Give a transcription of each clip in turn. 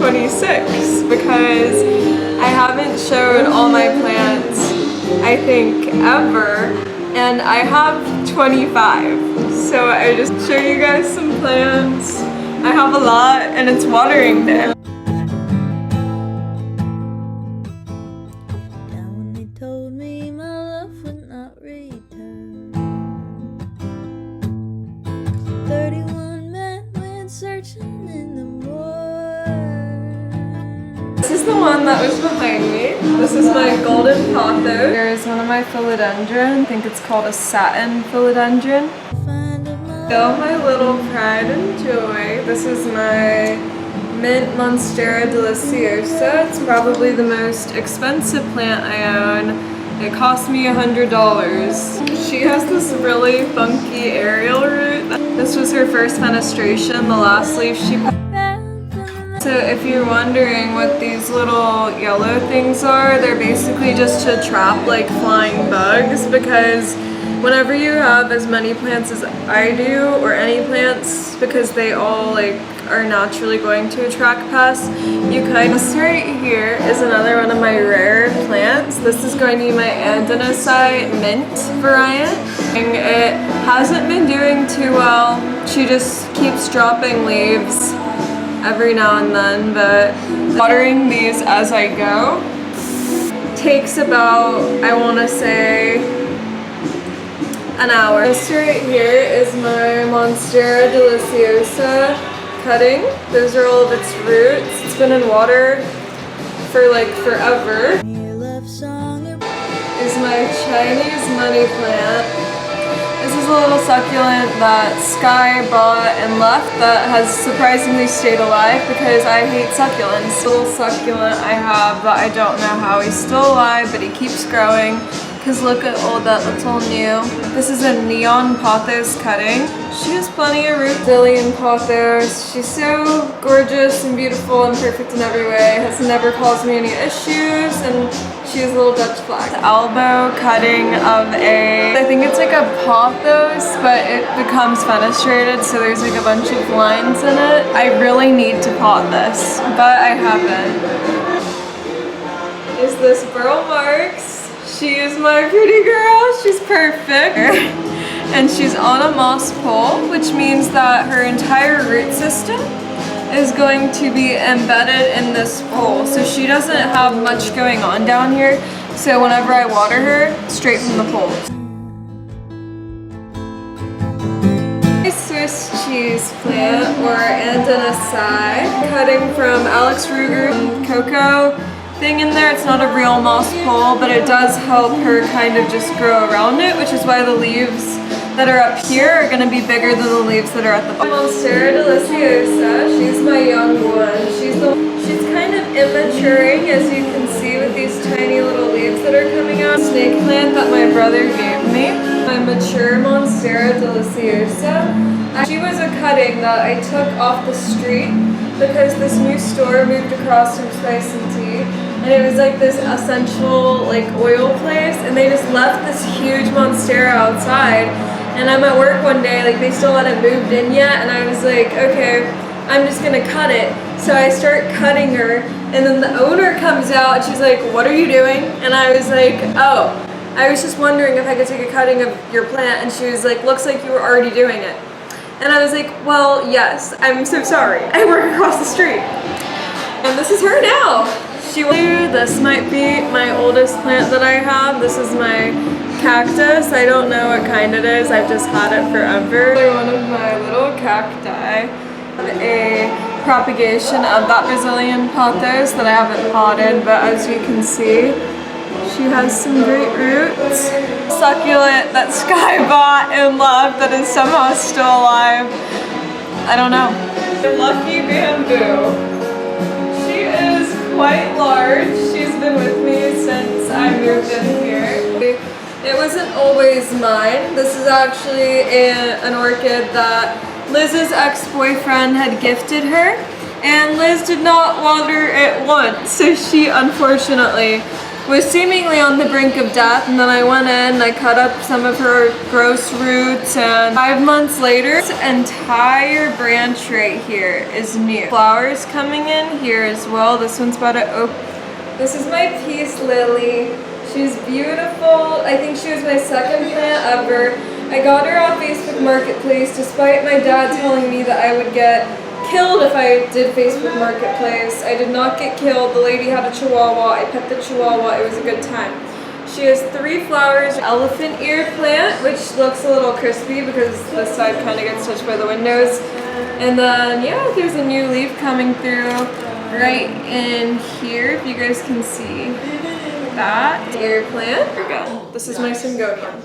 26 because I haven't showed all my plants, I think, ever, and I have 25. So I just show you guys some plants. I have a lot and it's watering day. This is the one that was behind me. This is my golden pothos. Here's one of my philodendron. I think it's called a satin philodendron. Oh, my little pride and joy. This is my mint Monstera deliciosa. It's probably the most expensive plant I own. It cost me $100. She has this really funky aerial root. This was her first fenestration, the last leaf she put. So if you're wondering what these little yellow things are, they're basically just to trap like flying bugs, because whenever you have as many plants as I do, or any plants, because they all like are naturally going to attract pests, you kind of... This right here is another one of my rare plants. This is going to be my Andenosite mint variant. And it hasn't been doing too well. She just keeps dropping leaves every now and then, but watering these as I go takes about, I want to say, an hour. This right here is my Monstera deliciosa cutting. Those are all of its roots. It's been in water for like forever. Is my Chinese money plant. This is a little succulent that Sky bought and left that has surprisingly stayed alive because I hate succulents. Little succulent I have that I don't know how he's still alive, but he keeps growing. Because look at all that little new. This is a neon pothos cutting. She has plenty of root. Brazilian pothos. She's so gorgeous and beautiful and perfect in every way. Has never caused me any issues, and she has a little Dutch flag. The elbow cutting of a, I think it's like a pothos, but it becomes fenestrated, so there's like a bunch of lines in it. I really need to pot this, but I haven't. Is this Burl Marks? She is my pretty girl. She's perfect. And she's on a moss pole, which means that her entire root system is going to be embedded in this pole. So she doesn't have much going on down here. So whenever I water her, straight from the pole. Swiss cheese plant, or Andenosite, cutting from Alex Ruger cocoa thing in there. It's not a real moss pole, but it does help her kind of just grow around it, which is why the leaves that are up here are going to be bigger than the leaves that are at the bottom. Monstera deliciosa, she's my young one. She's kind of immaturing, as you can see with these tiny little leaves that are coming out. Snake plant that my brother gave me. My mature Monstera deliciosa. She was a cutting that I took off the street because this new store moved across from Spice and Tea. And it was like this essential like oil place, and they just left this huge Monstera outside. And I'm at work one day, like they still hadn't moved in yet, and I was like, okay, I'm just gonna cut it. So I start cutting her, and then the owner comes out and she's like, what are you doing? And I was like, oh, I was just wondering if I could take a cutting of your plant. And she was like, looks like you were already doing it. And I was like, well, yes, I'm so sorry. I work across the street. And this is her now. This might be my oldest plant that I have. This is my cactus. I don't know what kind it is. I've just had it forever. One of my little cacti. A propagation of that Brazilian pothos that I haven't potted, but as you can see, she has some great roots. Succulent that Sky bought and loved that is somehow still alive. I don't know. Lucky bamboo. She is quite large. She's been with me since I moved in here. It wasn't always mine. This is actually an orchid that Liz's ex-boyfriend had gifted her, and Liz did not water it once, so she unfortunately was seemingly on the brink of death, and then I went in, I cut up some of her gross roots, and 5 months later, this entire branch right here is new. Flowers coming in here as well. This one's about to open. This is my peace lily. She's beautiful. I think she was my second plant ever. I got her off Facebook Marketplace despite my dad telling me that I would get killed if I did Facebook Marketplace. I did not get killed. The lady had a chihuahua. I pet the chihuahua. It was a good time. She has 3 flowers. Elephant ear plant, which looks a little crispy because this side kind of gets touched by the windows. And then, yeah, there's a new leaf coming through right in here, if you guys can see that. Ear plant. Here we go. This is my syngonium.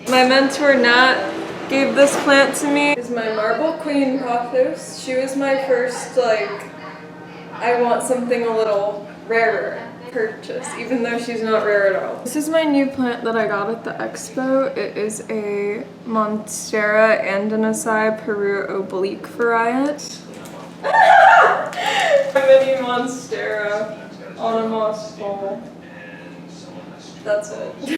My mentor, Nat, gave this plant to me. This is my marble queen pothos. She was my first, like, I want something a little rarer purchase, even though she's not rare at all. This is my new plant that I got at the expo. It is a Monstera Andanasi Peru oblique variant. A mini Monstera on a moss pole. That's it.